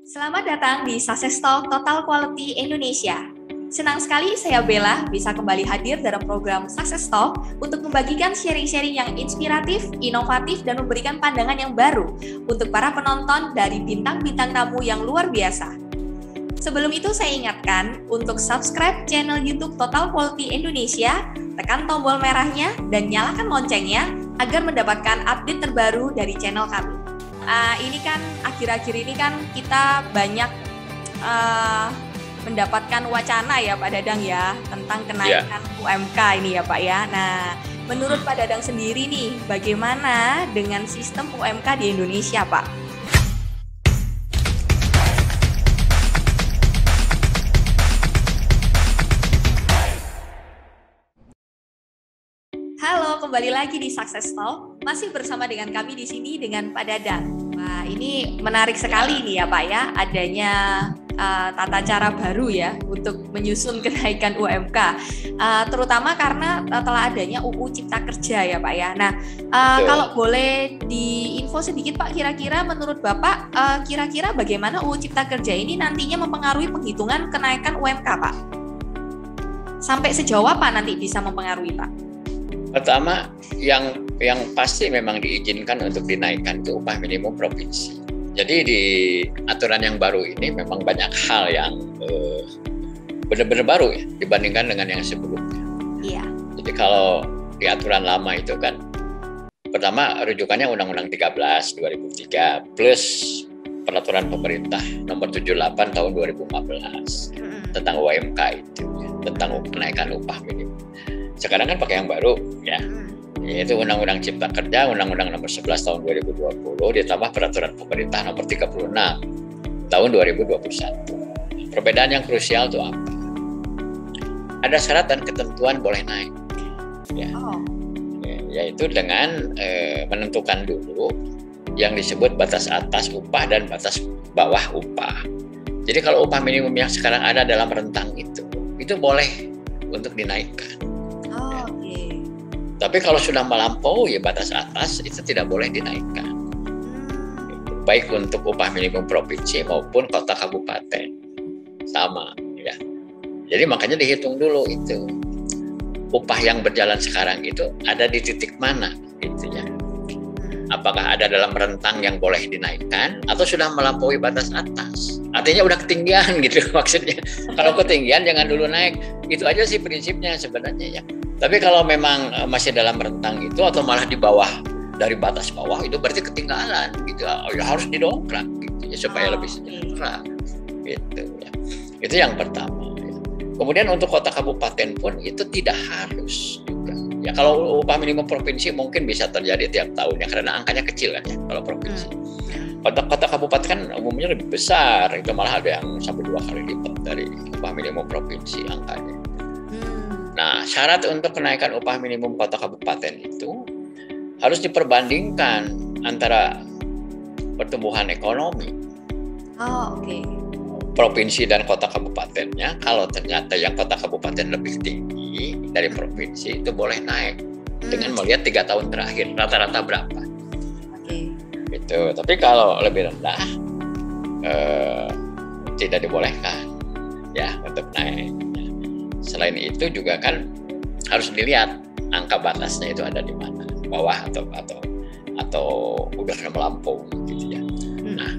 Selamat datang di Success Talk Total Quality Indonesia. Senang sekali saya Bella bisa kembali hadir dalam program Success Talk untuk membagikan sharing-sharing yang inspiratif, inovatif, dan memberikan pandangan yang baru untuk para penonton dari bintang-bintang tamu yang luar biasa. Sebelum itu saya ingatkan untuk subscribe channel YouTube Total Quality Indonesia, tekan tombol merahnya, dan nyalakan loncengnya agar mendapatkan update terbaru dari channel kami. Ini kan akhir-akhir ini kan kita banyak mendapatkan wacana ya Pak Dadang ya tentang kenaikan UMK ini ya Pak ya. Nah, menurut Pak Dadang sendiri nih, bagaimana dengan sistem UMK di Indonesia Pak? Halo, kembali lagi di Success Talk. Masih bersama dengan kami di sini dengan Pak Dadang. Wah, ini menarik sekali nih ya Pak ya, adanya tata cara baru ya untuk menyusun kenaikan UMK, terutama karena telah adanya UU Cipta Kerja ya Pak ya. Nah, kalau boleh diinfo sedikit Pak, kira-kira menurut Bapak, kira-kira bagaimana UU Cipta Kerja ini nantinya mempengaruhi penghitungan kenaikan UMK Pak? Sampai sejauh apa nanti bisa mempengaruhi Pak? Pertama, yang pasti memang diizinkan untuk dinaikkan itu upah minimum provinsi. Jadi di aturan yang baru ini memang banyak hal yang benar-benar baru ya dibandingkan dengan yang sebelumnya. Iya. Jadi kalau di aturan lama itu kan, pertama rujukannya Undang-Undang 13 2003 plus Peraturan Pemerintah Nomor 78 Tahun 2015 tentang UMK itu, tentang kenaikan upah minimum. Sekarang kan pakai yang baru ya, yaitu Undang-Undang Cipta Kerja, Undang-Undang Nomor 11 Tahun 2020 ditambah Peraturan Pemerintah Nomor 36 Tahun 2021. Perbedaan yang krusial itu apa? Ada syarat dan ketentuan boleh naik, ya, yaitu dengan menentukan dulu yang disebut batas atas upah dan batas bawah upah. Jadi kalau upah minimum yang sekarang ada dalam rentang itu boleh untuk dinaikkan. Tapi kalau sudah melampaui batas atas itu tidak boleh dinaikkan, baik untuk upah minimum provinsi maupun kota kabupaten sama ya. Jadi makanya dihitung dulu itu upah yang berjalan sekarang itu ada di titik mana gitu ya. Apakah ada dalam rentang yang boleh dinaikkan atau sudah melampaui batas atas? Artinya udah ketinggian gitu maksudnya. Kalau ketinggian jangan dulu naik. Itu aja sih prinsipnya sebenarnya ya. Tapi kalau memang masih dalam rentang itu atau malah di bawah dari batas bawah itu berarti ketinggalan gitu. Ya, harus didongkrak gitu ya supaya lebih sejahtera gitu ya. Itu yang pertama ya. Kemudian untuk kota kabupaten pun itu tidak harus juga. Ya kalau upah minimum provinsi mungkin bisa terjadi tiap tahun ya karena angkanya kecil kan ya kalau provinsi. Kota kabupaten kan umumnya lebih besar, itu malah ada yang sampai 2 kali lipat dari upah minimum provinsi angkanya. Nah, syarat untuk kenaikan upah minimum kota kabupaten itu harus diperbandingkan antara pertumbuhan ekonomi. Provinsi dan kota kabupatennya. Kalau ternyata yang kota kabupaten lebih tinggi dari provinsi itu boleh naik dengan melihat 3 tahun terakhir rata-rata berapa. Gitu. Tapi kalau lebih rendah tidak dibolehkan ya untuk naik. Selain itu juga kan harus dilihat angka batasnya itu ada di mana, bawah atau udah melampaui gitu ya. Nah,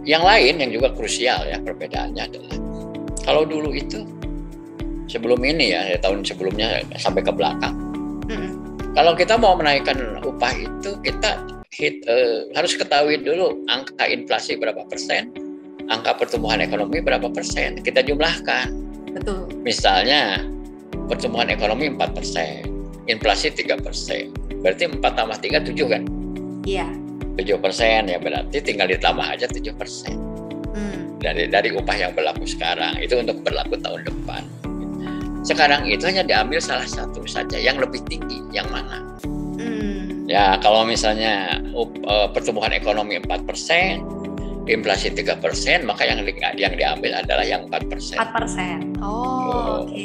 yang lain yang juga krusial ya perbedaannya adalah kalau dulu itu sebelum ini ya tahun sebelumnya sampai ke belakang, kalau kita mau menaikkan upah itu kita harus ketahui dulu angka inflasi berapa persen, angka pertumbuhan ekonomi berapa persen, kita jumlahkan. Betul. Misalnya pertumbuhan ekonomi 4%, inflasi 3%, berarti 4 tambah 3 7 kan? Iya. 7% ya berarti tinggal ditambah aja 7%. Dari upah yang berlaku sekarang itu untuk berlaku tahun depan. Sekarang itu hanya diambil salah satu saja yang lebih tinggi, yang mana? Ya kalau misalnya pertumbuhan ekonomi 4%, inflasi 3%, maka yang diambil adalah yang 4%. 4%.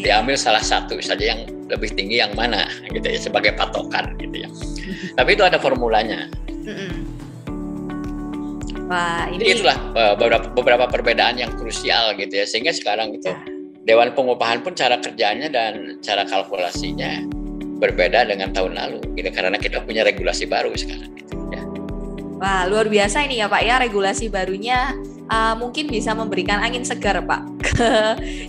Diambil salah satu saja yang lebih tinggi yang mana gitu ya sebagai patokan gitu ya. Tapi itu ada formulanya. Wah, Jadi itulah beberapa perbedaan yang krusial gitu ya, sehingga sekarang itu Dewan Pengupahan pun cara kerjanya dan cara kalkulasinya berbeda dengan tahun lalu gitu, karena kita punya regulasi baru sekarang gitu ya. Wah, luar biasa ini ya Pak ya, regulasi barunya mungkin bisa memberikan angin segar Pak ke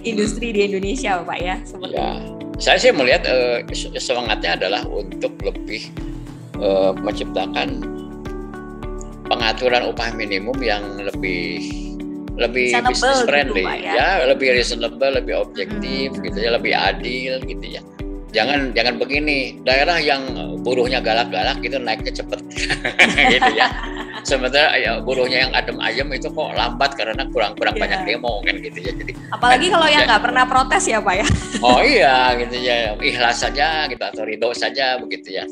industri di Indonesia Pak ya, seperti ya. Saya sih melihat semangatnya adalah untuk lebih menciptakan pengaturan upah minimum yang lebih business friendly gitu, ya, lebih reasonable, lebih objektif gitu ya, lebih adil gitu ya. Jangan begini, daerah yang buruhnya galak-galak gitu naiknya cepet gitu ya. Sementara ya, buruhnya yang adem ayem itu kok lambat karena kurang banyak demo kan gitu ya. Jadi apalagi kalau yang nggak pernah protes ya Pak ya. Oh iya gitu ya, ikhlas saja gitu atau ridho saja begitu ya.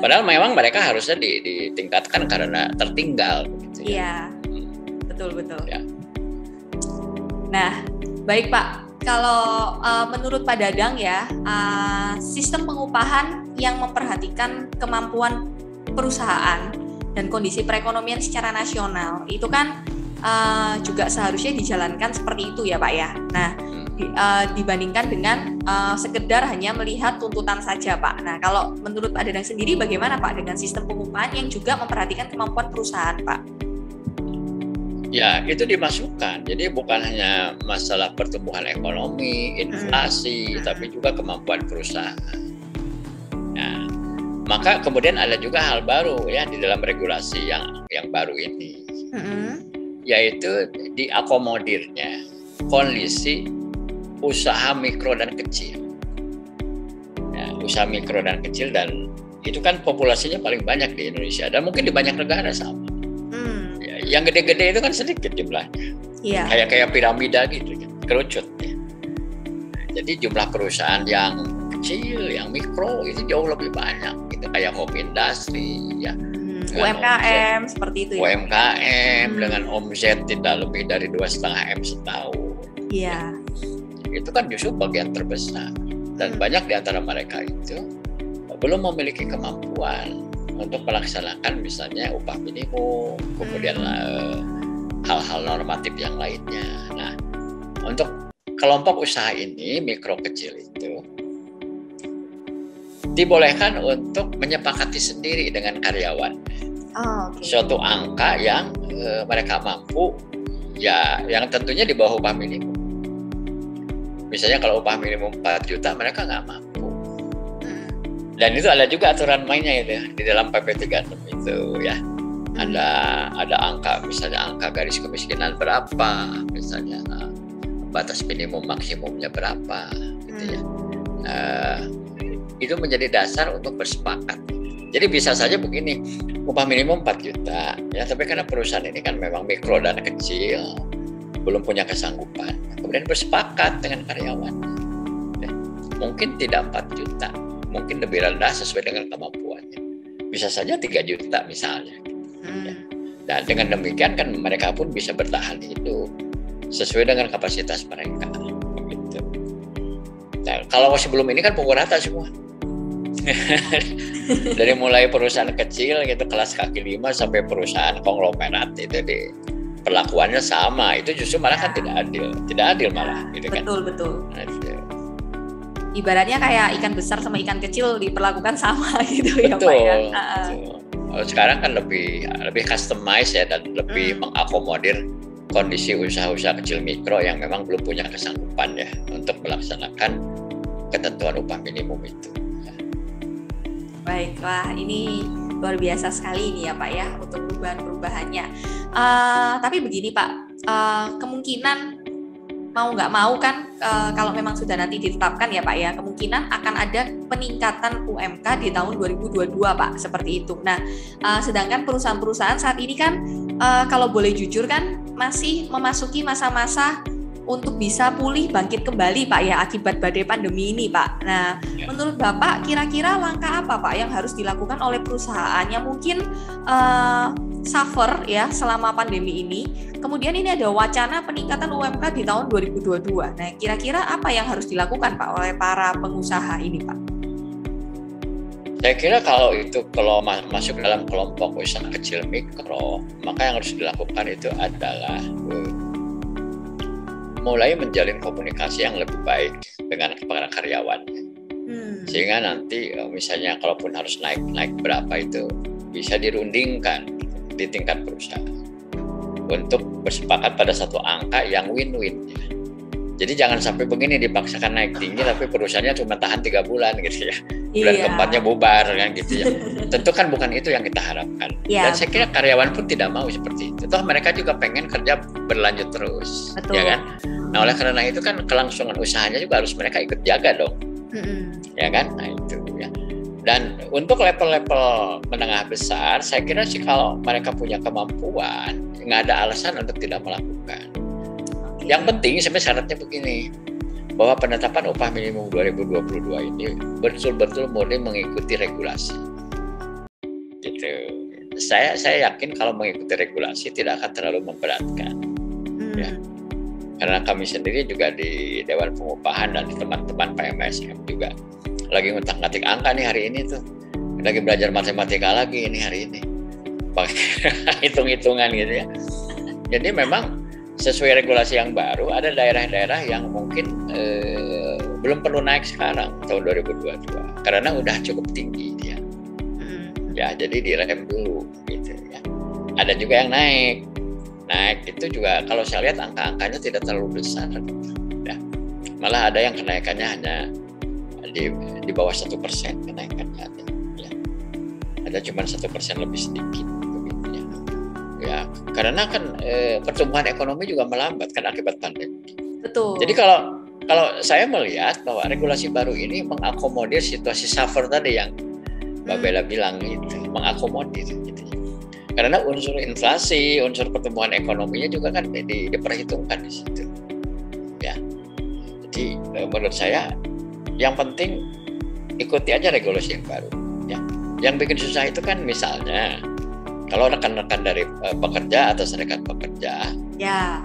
Padahal memang mereka harusnya ditingkatkan karena tertinggal gitu ya. Iya, betul. Ya. Nah, baik Pak. Kalau menurut Pak Dadang ya, sistem pengupahan yang memperhatikan kemampuan perusahaan dan kondisi perekonomian secara nasional itu kan juga seharusnya dijalankan seperti itu ya Pak ya. Nah, dibandingkan dengan sekedar hanya melihat tuntutan saja Pak. Nah, kalau menurut Pak Dadang sendiri bagaimana Pak dengan sistem pengupahan yang juga memperhatikan kemampuan perusahaan Pak? Ya, itu dimasukkan. Jadi bukan hanya masalah pertumbuhan ekonomi, inflasi, tapi juga kemampuan perusahaan. Nah, maka kemudian ada juga hal baru ya di dalam regulasi yang baru ini, yaitu diakomodirnya kondisi usaha mikro dan kecil. Ya, usaha mikro dan kecil, dan itu kan populasinya paling banyak di Indonesia dan mungkin di banyak negara sama. Yang gede-gede itu kan sedikit jumlahnya, kayak piramida gitu, kerucut ya. Jadi jumlah perusahaan yang kecil, yang mikro itu jauh lebih banyak, gitu kayak home industry ya, UMKM seperti itu ya. UMKM dengan omset tidak lebih dari 2,5 M setahun. Iya. Itu kan justru bagian terbesar, dan banyak di antara mereka itu belum memiliki kemampuan untuk melaksanakan misalnya upah minimum, kemudian hal-hal normatif yang lainnya. Nah, untuk kelompok usaha ini, mikro kecil itu, dibolehkan untuk menyepakati sendiri dengan karyawan suatu angka yang mereka mampu, ya yang tentunya di bawah upah minimum. Misalnya kalau upah minimum 4 juta, mereka nggak mampu. Dan itu ada juga aturan mainnya itu di dalam PP 36 itu ya. Ada angka, misalnya angka garis kemiskinan berapa, misalnya batas minimum maksimumnya berapa gitu ya. Itu menjadi dasar untuk bersepakat. Jadi bisa saja begini, upah minimum 4 juta ya, tapi karena perusahaan ini kan memang mikro dan kecil, belum punya kesanggupan. Kemudian bersepakat dengan karyawan. Ya, mungkin tidak 4 juta. Mungkin lebih rendah sesuai dengan kemampuannya. Bisa saja 3 juta misalnya. Ya. Dan dengan demikian kan mereka pun bisa bertahan hidup sesuai dengan kapasitas mereka. Begitu. Nah, kalau sebelum ini kan pukul rata semua. Dari mulai perusahaan kecil gitu, kelas kaki 5 sampai perusahaan konglomerat itu perlakuannya sama. Itu justru malah kan tidak adil malah. Gitu kan. Betul. Ibaratnya kayak ikan besar sama ikan kecil diperlakukan sama gitu ya Pak ya. Sekarang kan lebih customize ya, dan lebih mengakomodir kondisi usaha-usaha kecil mikro yang memang belum punya kesanggupan ya untuk melaksanakan ketentuan upah minimum itu. Ya. Baiklah, ini luar biasa sekali ini ya Pak ya untuk perubahan-perubahannya. Tapi begini Pak, kemungkinan mau nggak mau kan kalau memang sudah nanti ditetapkan ya Pak ya, kemungkinan akan ada peningkatan UMK di tahun 2022 Pak, seperti itu. Nah, sedangkan perusahaan-perusahaan saat ini kan kalau boleh jujur kan masih memasuki masa-masa untuk bisa pulih bangkit kembali Pak ya akibat badai pandemi ini Pak. Nah, menurut Bapak kira-kira langkah apa Pak yang harus dilakukan oleh perusahaan yang mungkin suffer ya selama pandemi ini? Kemudian ini ada wacana peningkatan UMK di tahun 2022. Nah, kira-kira apa yang harus dilakukan Pak oleh para pengusaha ini Pak? Saya kira kalau masuk dalam kelompok usaha kecil mikro, maka yang harus dilakukan itu adalah mulai menjalin komunikasi yang lebih baik dengan para karyawan. Sehingga nanti misalnya kalaupun harus naik berapa itu bisa dirundingkan di tingkat perusahaan untuk bersepakat pada satu angka yang win-win. Jadi jangan sampai begini dipaksakan naik tinggi tapi perusahaannya cuma tahan 3 bulan gitu ya. Bulan keempatnya bubar kan gitu ya. Tentu kan bukan itu yang kita harapkan. Dan saya kira karyawan pun tidak mau seperti itu. Toh mereka juga pengen kerja berlanjut terus. Betul. Ya kan? Nah oleh karena itu kan kelangsungan usahanya juga harus mereka ikut jaga dong. Ya kan? Nah itu ya. Dan untuk level-level menengah besar saya kira sih kalau mereka punya kemampuan nggak ada alasan untuk tidak melakukan. Yang penting sampai syaratnya begini, bahwa penetapan upah minimum 2022 ini betul-betul murni mengikuti regulasi. Gitu. Saya yakin kalau mengikuti regulasi tidak akan terlalu memberatkan. Ya. Karena kami sendiri juga di Dewan Pengupahan dan teman-teman PMSM juga lagi ngutak-ngatik angka nih hari ini tuh. Lagi belajar matematika lagi ini hari ini. Pakai hitung-hitungan gitu ya. Jadi memang sesuai regulasi yang baru, ada daerah-daerah yang mungkin belum perlu naik sekarang tahun 2022 karena udah cukup tinggi dia. Ya, jadi direm dulu gitu ya. Ada juga yang naik itu juga kalau saya lihat angka-angkanya tidak terlalu besar. Ya. Malah ada yang kenaikannya hanya di bawah 1% kenaikannya. Ya. Ada cuma 1% lebih sedikit. Ya, karena kan pertumbuhan ekonomi juga melambat kan akibat pandemi. Betul. Jadi kalau saya melihat bahwa regulasi baru ini mengakomodir situasi suffer tadi yang Mbak Bella bilang itu, mengakomodir gitu. Karena unsur inflasi, unsur pertumbuhan ekonominya juga kan diperhitungkan di situ. Ya. Jadi menurut saya yang penting ikuti aja regulasi yang baru. Ya. Yang bikin susah itu kan misalnya kalau rekan-rekan dari pekerja atau serikat pekerja, ya,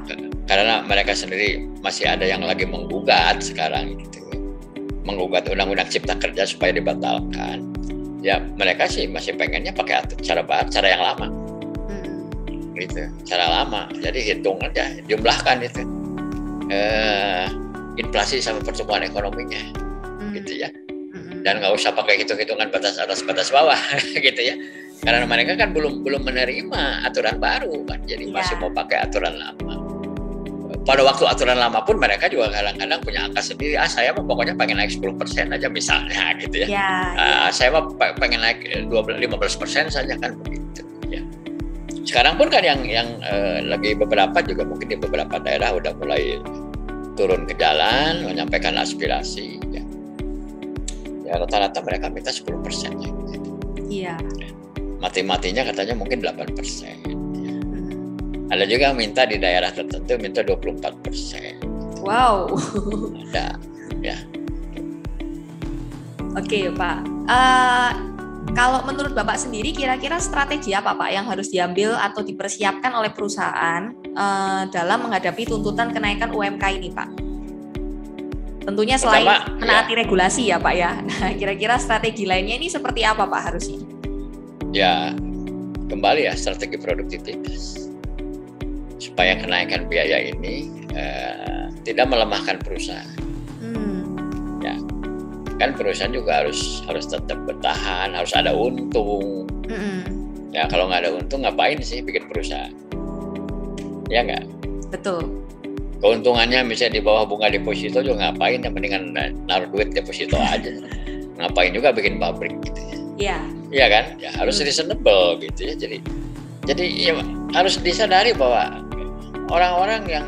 karena mereka sendiri masih ada yang lagi menggugat sekarang gitu, menggugat undang-undang Cipta Kerja supaya dibatalkan. Ya mereka sih masih pengennya pakai cara yang lama, gitu, cara lama. Jadi hitung aja, jumlahkan itu inflasi sama pertumbuhan ekonominya, gitu ya. Dan nggak usah pakai hitung-hitungan batas atas batas bawah, gitu ya. Karena mereka kan belum menerima aturan baru kan, jadi masih mau pakai aturan lama. Pada waktu aturan lama pun mereka juga kadang-kadang punya angka sendiri. Saya mah pokoknya pengen naik 10% aja misalnya gitu ya. Saya mah pengen naik 15% saja kan begitu. Ya. Sekarang pun kan yang lagi beberapa juga mungkin di beberapa daerah udah mulai turun ke jalan menyampaikan aspirasi. Ya rata-rata mereka minta 10% ya. Iya. Mati-matinya katanya mungkin 8%. Ada juga yang minta di daerah tertentu minta 24%. Wow. Ada, ya. Oke, Pak. Kalau menurut Bapak sendiri, kira-kira strategi apa, Pak, yang harus diambil atau dipersiapkan oleh perusahaan dalam menghadapi tuntutan kenaikan UMK ini, Pak? Tentunya selain menaati regulasi ya, Pak ya. Nah, kira-kira strategi lainnya ini seperti apa, Pak, harusnya? Ya, kembali ya strategi produktivitas supaya kenaikan biaya ini tidak melemahkan perusahaan. Ya, kan perusahaan juga harus tetap bertahan, harus ada untung. Ya, kalau nggak ada untung ngapain sih bikin perusahaan? Ya nggak? Betul. Keuntungannya misalnya di bawah bunga deposito juga ngapain? Yang mendingan naruh duit deposito aja. Ngapain juga bikin pabrik gitu ya? Iya. Iya kan? Ya harus reasonable gitu ya. Jadi ya, harus disadari bahwa orang-orang yang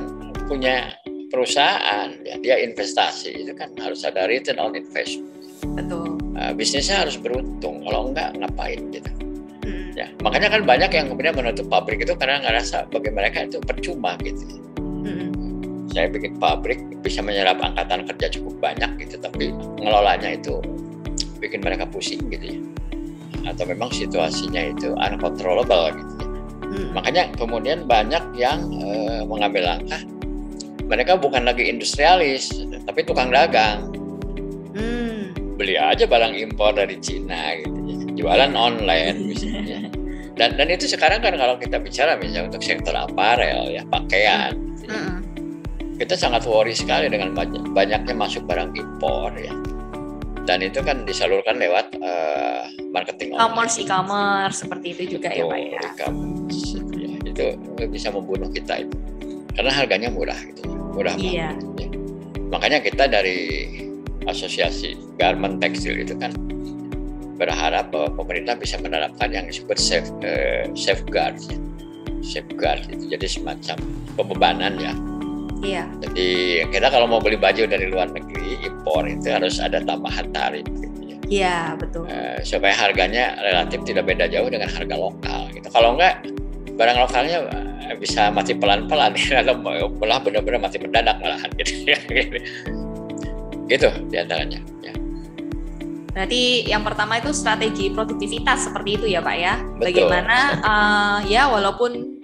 punya perusahaan ya, dia investasi itu kan harus ada return on investment. Betul. Bisnisnya harus beruntung. Kalau enggak ngapain gitu. Ya, makanya kan banyak yang kemudian menutup pabrik itu karena ngerasa bagi mereka itu percuma gitu. Saya bikin pabrik bisa menyerap angkatan kerja cukup banyak gitu, tapi ngelolanya itu bikin mereka pusing gitu ya. Atau memang situasinya itu uncontrollable gitu ya. Makanya kemudian banyak yang mengambil langkah, mereka bukan lagi industrialis tapi tukang dagang. Beli aja barang impor dari Cina gitu. jualan online misalnya. Dan itu sekarang kan kalau kita bicara misalnya untuk sektor aparel ya, pakaian, kita sangat worry sekali dengan banyaknya masuk barang impor ya. Dan itu kan disalurkan lewat marketing e-commerce seperti itu juga. Betul, ya Pak ya. E-commerce ya, itu bisa membunuh kita itu. Karena harganya murah gitu. Murah banget. Ya. Makanya kita dari Asosiasi Garment Tekstil itu kan berharap bahwa pemerintah bisa menerapkan yang disebut safeguard ya. Safeguard itu jadi semacam pembebanan ya. Iya. Jadi kita kalau mau beli baju dari luar negeri impor itu harus ada tambahan tarif gitu ya. Iya, betul. Supaya harganya relatif tidak beda jauh dengan harga lokal gitu. Kalau enggak barang lokalnya bisa mati pelan-pelan atau malah benar-benar mati mendadak malahan gitu ya. Gitu diantaranya ya. Berarti yang pertama itu strategi produktivitas seperti itu ya Pak ya. Betul. Bagaimana ya walaupun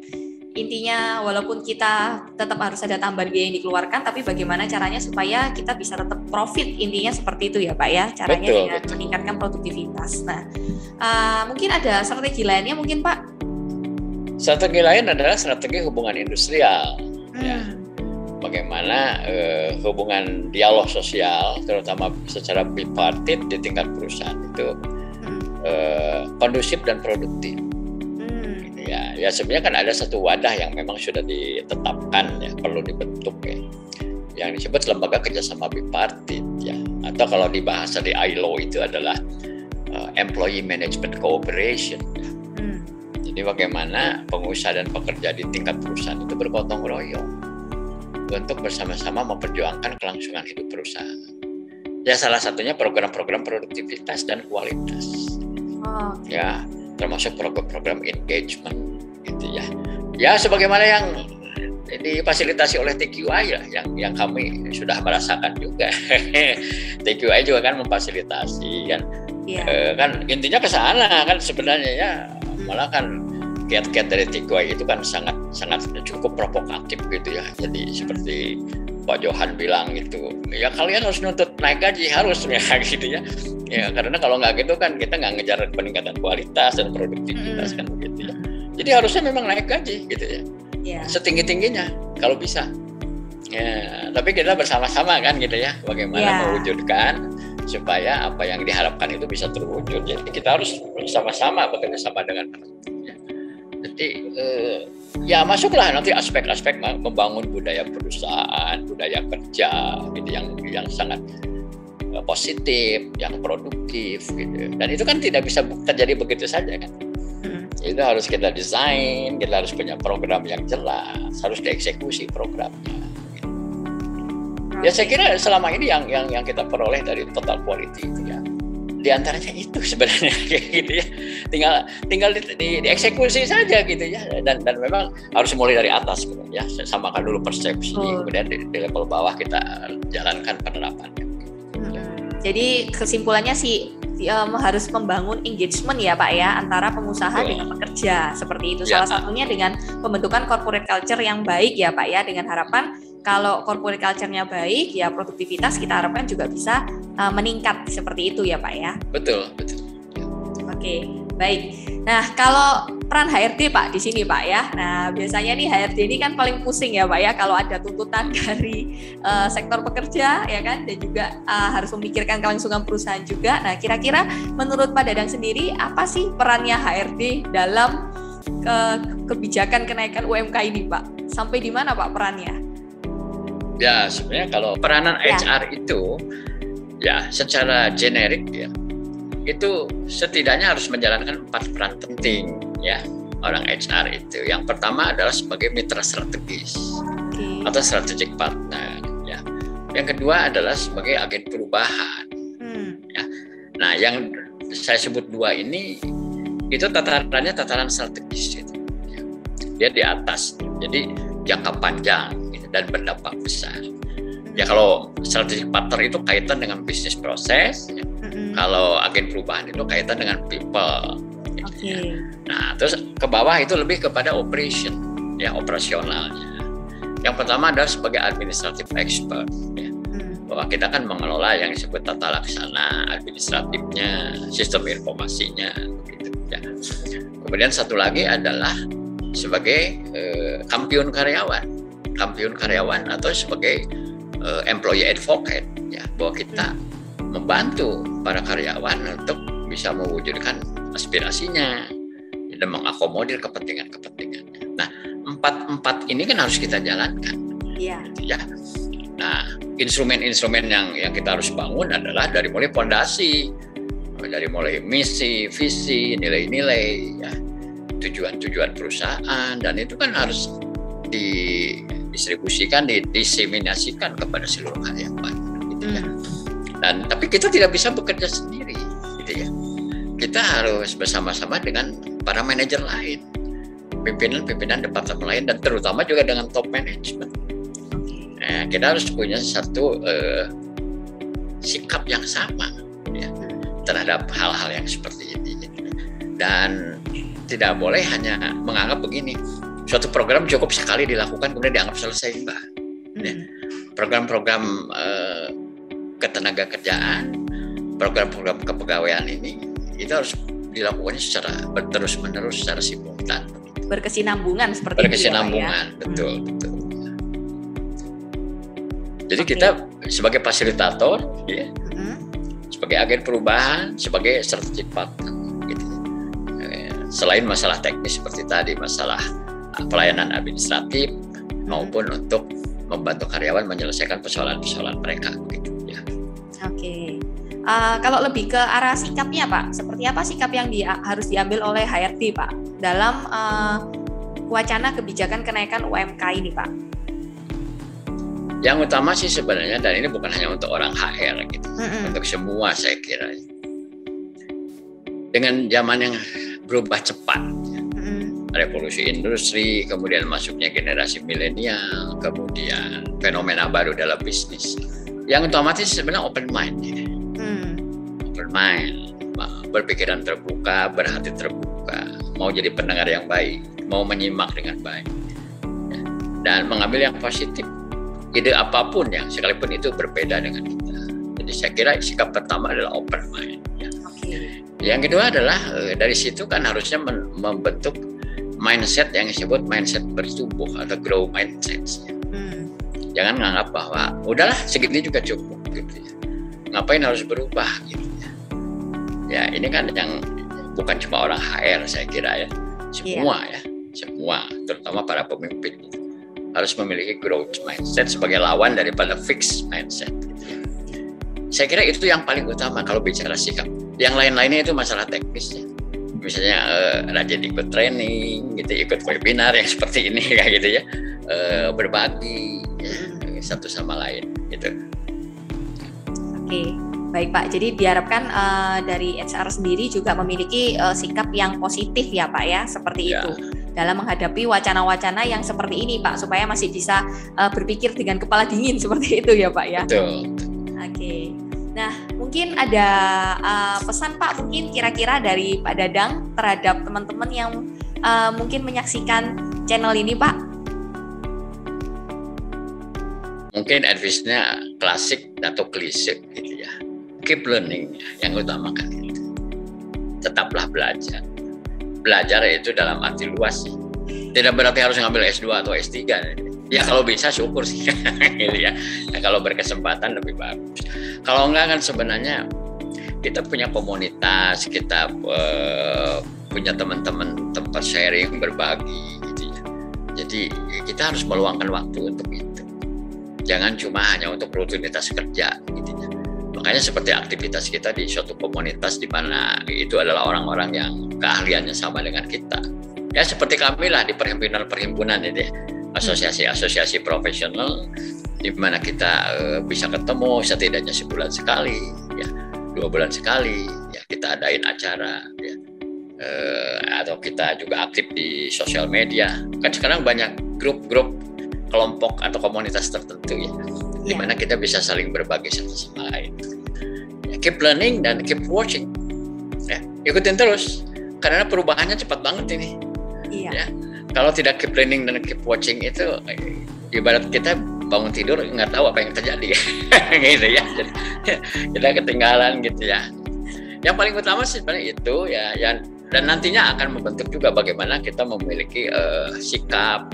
kita tetap harus ada tambahan biaya yang dikeluarkan, tapi bagaimana caranya supaya kita bisa tetap profit, intinya seperti itu ya Pak ya. Caranya dengan meningkatkan produktivitas. Nah, mungkin ada strategi lainnya mungkin Pak? Strategi lain adalah strategi hubungan industrial. Ya. Bagaimana hubungan dialog sosial, terutama secara bipartit di tingkat perusahaan itu kondusif dan produktif. Gitu ya. Ya sebenarnya kan ada satu wadah yang memang sudah ditetapkan ya, perlu dibentuk ya, yang disebut lembaga kerjasama bipartit ya, atau kalau di bahasa di ILO itu adalah Employee Management Cooperation. Ya. Jadi bagaimana pengusaha dan pekerja di tingkat perusahaan itu bergotong royong untuk bersama-sama memperjuangkan kelangsungan hidup perusahaan. Ya salah satunya program-program produktivitas dan kualitas. Ya, termasuk program-program engagement gitu ya. Ya sebagaimana yang difasilitasi oleh TQI ya, yang kami sudah merasakan juga. TQI juga kan memfasilitasi kan. Kan intinya ke sana kan sebenarnya ya. Malah kan kiat-kiat dari TQI itu kan sangat cukup provokatif gitu ya. Jadi seperti Pak Johan bilang gitu, ya kalian harus nuntut naik gaji, harus ya gitu ya. Ya karena kalau nggak gitu kan kita nggak ngejar peningkatan kualitas dan produktivitas kan begitu ya. Jadi harusnya memang naik gaji gitu ya. Setinggi-tingginya kalau bisa. Ya, tapi kita bersama-sama kan gitu ya, bagaimana mewujudkan supaya apa yang diharapkan itu bisa terwujud. Jadi kita harus bersama-sama bekerja sama dengan ya. Jadi ya masuklah nanti aspek-aspek membangun budaya perusahaan, budaya kerja gitu yang sangat positif, yang produktif gitu. Dan itu kan tidak bisa terjadi begitu saja kan. Itu harus kita desain, kita harus punya program yang jelas, harus dieksekusi programnya. Gitu. Ya saya kira selama ini yang kita peroleh dari total quality itu ya. Di antaranya itu sebenarnya gitu ya, tinggal dieksekusi saja gitu ya, dan memang harus mulai dari atas gitu ya, samakan dulu persepsi, kemudian di level bawah kita jalankan penerapannya. Jadi kesimpulannya sih harus membangun engagement ya Pak ya, antara pengusaha dengan pekerja seperti itu. Salah satunya dengan pembentukan corporate culture yang baik ya Pak ya, dengan harapan kalau corporate culture-nya baik, ya produktivitas kita harapkan juga bisa meningkat seperti itu ya Pak ya. Betul. Oke, baik. Nah, kalau peran HRD Pak di sini Pak ya. Nah, biasanya nih HRD ini kan paling pusing ya Pak ya kalau ada tuntutan dari sektor pekerja ya kan, dan juga harus memikirkan kelangsungan perusahaan juga. Nah, kira-kira menurut Pak Dadang sendiri apa sih perannya HRD dalam kebijakan kenaikan UMK ini Pak? Sampai di mana Pak perannya? Ya sebenarnya kalau peranan HR itu ya secara generik ya itu setidaknya harus menjalankan 4 peran penting ya orang HR itu. Yang pertama adalah sebagai mitra strategis atau strategic partner ya. Yang kedua adalah sebagai agen perubahan ya. Nah yang saya sebut 2 ini itu tatarannya tataran strategis gitu. Dia di atas, jadi jangka panjang dan berdampak besar. Ya kalau strategic partner itu kaitan dengan bisnis proses, ya. Kalau agen perubahan itu kaitan dengan people. Ya. Nah terus ke bawah itu lebih kepada operation, ya operasionalnya. Yang pertama adalah sebagai administrative expert, ya. bahwa kita kan mengelola yang disebut tata laksana, administratifnya, sistem informasinya, gitu ya. Kemudian satu lagi adalah sebagai kampiun karyawan atau sebagai employee advocate, ya, bahwa kita membantu para karyawan untuk bisa mewujudkan aspirasinya dan mengakomodir kepentingannya. Nah, empat ini kan harus kita jalankan. Iya. Ya. Nah, instrumen-instrumen yang kita harus bangun adalah dari mulai fondasi, dari mulai misi, visi, nilai-nilai, ya, tujuan-tujuan perusahaan, dan itu kan harus didistribusikan, didiseminasikan kepada seluruh karyawan, gitu ya. Dan tapi kita tidak bisa bekerja sendiri, gitu ya. Kita harus bersama-sama dengan para manajer lain, pimpinan departemen lain, dan terutama juga dengan top management. Nah, kita harus punya satu sikap yang sama, ya, terhadap hal-hal yang seperti ini. Dan tidak boleh hanya menganggap begini, suatu program cukup sekali dilakukan kemudian dianggap selesai, Mbak. Ya. Program-program ketenaga kerjaan, program-program kepegawaian ini itu harus dilakukannya secara terus-menerus, secara simultan. Berkesinambungan seperti berkesinambungan, itu, ya? Betul. Jadi kita sebagai fasilitator, ya, sebagai agen perubahan, sebagai strategic partner, gitu. Selain masalah teknis seperti tadi, masalah pelayanan administratif maupun untuk membantu karyawan menyelesaikan persoalan-persoalan mereka, gitu ya. Oke. Kalau lebih ke arah sikapnya, Pak, seperti apa sikap yang harus diambil oleh HRD, Pak, dalam wacana kebijakan kenaikan UMK ini, Pak? Yang utama sih sebenarnya, dan ini bukan hanya untuk orang HR, gitu, untuk semua saya kira. Dengan zaman yang berubah cepat, revolusi industri, kemudian masuknya generasi milenial, kemudian fenomena baru dalam bisnis, yang otomatis sebenarnya open mind, ya. Open mind, berpikiran terbuka, berhati terbuka, mau jadi pendengar yang baik, mau menyimak dengan baik, ya, dan mengambil yang positif, ide apapun yang sekalipun itu berbeda dengan kita. Jadi saya kira sikap pertama adalah open mind, ya. Yang kedua adalah dari situ kan harusnya membentuk mindset yang disebut mindset bertumbuh atau grow mindset. Jangan menganggap bahwa udahlah segini juga cukup, gitu ya. Ngapain harus berubah, gitu ya. Ya ini kan yang bukan cuma orang HR saya kira, ya, semua, ya, semua, terutama para pemimpin, gitu, harus memiliki growth mindset sebagai lawan daripada fixed mindset, gitu ya. Saya kira itu yang paling utama kalau bicara sikap. Yang lain-lainnya itu masalah teknisnya. Misalnya rajin ikut training, gitu, ikut webinar yang seperti ini, kayak gitu ya, berbagi, ya, satu sama lain, gitu. Oke, baik Pak. Jadi diharapkan dari HR sendiri juga memiliki sikap yang positif, ya Pak, ya, seperti itu dalam menghadapi wacana-wacana yang seperti ini, Pak, supaya masih bisa berpikir dengan kepala dingin seperti itu, ya Pak, ya. Betul. Oke. Nah, mungkin ada pesan Pak, mungkin kira-kira dari Pak Dadang terhadap teman-teman yang mungkin menyaksikan channel ini, Pak? Mungkin advice-nya klasik atau klise, gitu ya. Keep learning, yang utamakan itu. Tetaplah belajar. Belajar itu dalam arti luas sih. Tidak berarti harus ngambil S2 atau S3. Ya kalau bisa syukur sih, gitu ya. Nah, kalau berkesempatan lebih bagus. Kalau enggak kan sebenarnya kita punya komunitas, kita punya teman-teman tempat sharing, berbagi, gitu ya. Jadi kita harus meluangkan waktu untuk itu. Jangan cuma hanya untuk rutinitas kerja, gitu ya. Makanya seperti aktivitas kita di suatu komunitas di mana itu adalah orang-orang yang keahliannya sama dengan kita. Ya seperti kami lah di perhimpunan-perhimpunan itu ya. Asosiasi-asosiasi profesional di mana kita bisa ketemu setidaknya sebulan sekali, ya, 2 bulan sekali, ya, kita adain acara, ya, atau kita juga aktif di sosial media. Kan sekarang banyak grup-grup kelompok atau komunitas tertentu, ya, di mana kita bisa saling berbagi satu sama lain. Ya, keep learning dan keep watching, ya, ikutin terus karena perubahannya cepat banget ini. Ya. Kalau tidak keep learning dan keep watching itu ibarat kita bangun tidur nggak tahu apa yang terjadi gitu ya. Jadi kita ketinggalan gitu ya. Yang paling utama sih sebenarnya itu ya, dan nantinya akan membentuk juga bagaimana kita memiliki sikap,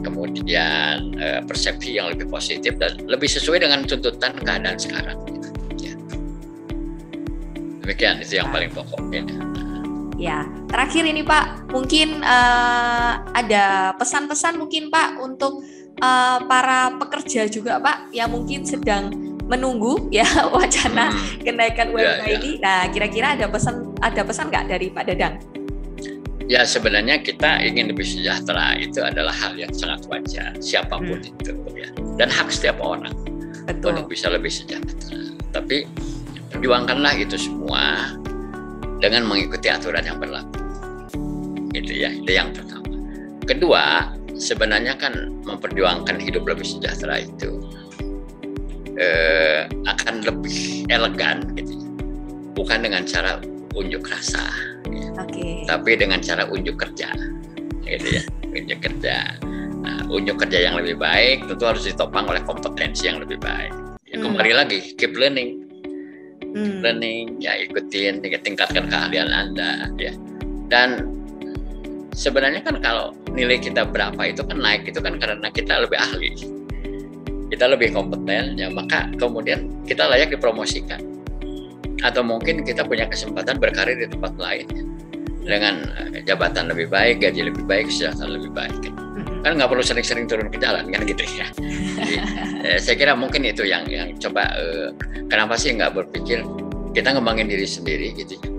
kemudian persepsi yang lebih positif dan lebih sesuai dengan tuntutan keadaan sekarang. Gitu, ya. Demikian itu yang paling pokoknya. Ya, terakhir ini Pak, mungkin ada pesan-pesan mungkin Pak untuk para pekerja juga Pak yang mungkin sedang menunggu ya wacana kenaikan UMK ini. Nah, kira-kira ada pesan nggak dari Pak Dadang? Ya, sebenarnya kita ingin lebih sejahtera itu adalah hal yang sangat wajar siapapun itu ya, dan hak setiap orang untuk bisa lebih sejahtera. Tapi perjuangkanlah itu semua dengan mengikuti aturan yang berlaku. Gitu ya, itu yang pertama. Kedua, sebenarnya kan memperjuangkan hidup lebih sejahtera itu akan lebih elegan gitu ya. Bukan dengan cara unjuk rasa ya. Tapi dengan cara unjuk kerja gitu ya, unjuk kerja. Nah, unjuk kerja yang lebih baik tentu harus ditopang oleh kompetensi yang lebih baik ya, kembali lagi keep learning ya, ikutin, tingkatkan keahlian Anda ya. Dan sebenarnya kan kalau nilai kita berapa itu kan naik itu kan karena kita lebih ahli, kita lebih kompeten ya, maka kemudian kita layak dipromosikan atau mungkin kita punya kesempatan berkarir di tempat lain ya, dengan jabatan lebih baik, gaji lebih baik, kesejahteraan lebih baik kan nggak perlu sering-sering turun ke jalan kan gitu ya. Jadi saya kira mungkin itu yang coba kenapa sih nggak berpikir kita ngembangin diri sendiri gitu ya,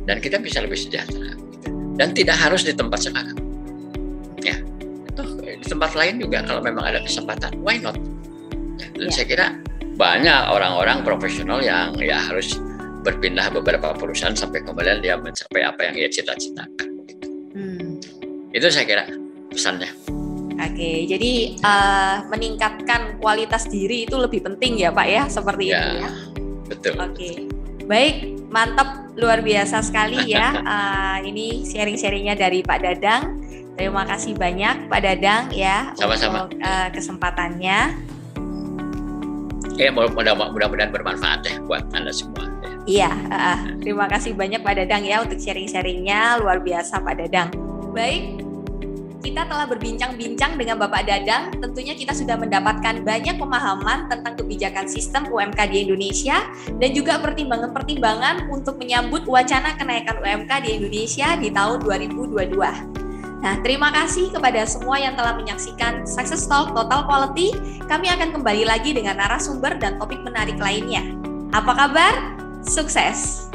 dan kita bisa lebih sejahtera gitu. Dan tidak harus di tempat sekarang ya, di tempat lain juga kalau memang ada kesempatan, why not ya. Dan saya kira banyak orang-orang profesional yang ya harus berpindah beberapa perusahaan sampai kemudian dia mencapai apa yang dia cita-citakan gitu. Itu saya kira pesannya. Oke, jadi meningkatkan kualitas diri itu lebih penting ya Pak ya, seperti itu ya. Betul. Oke, baik, mantap, luar biasa sekali ya. Ini sharing-sharingnya dari Pak Dadang. Terima kasih banyak Pak Dadang ya. Sama-sama. Untuk kesempatannya. Ya, mudah-mudahan bermanfaat ya buat Anda semua. Iya, terima kasih banyak Pak Dadang ya untuk sharing-sharingnya, luar biasa Pak Dadang. Baik. Kita telah berbincang-bincang dengan Bapak Dadang, tentunya kita sudah mendapatkan banyak pemahaman tentang kebijakan sistem UMK di Indonesia dan juga pertimbangan-pertimbangan untuk menyambut wacana kenaikan UMK di Indonesia di tahun 2022. Nah, terima kasih kepada semua yang telah menyaksikan Success Talk Total Quality. Kami akan kembali lagi dengan narasumber dan topik menarik lainnya. Apa kabar? Sukses!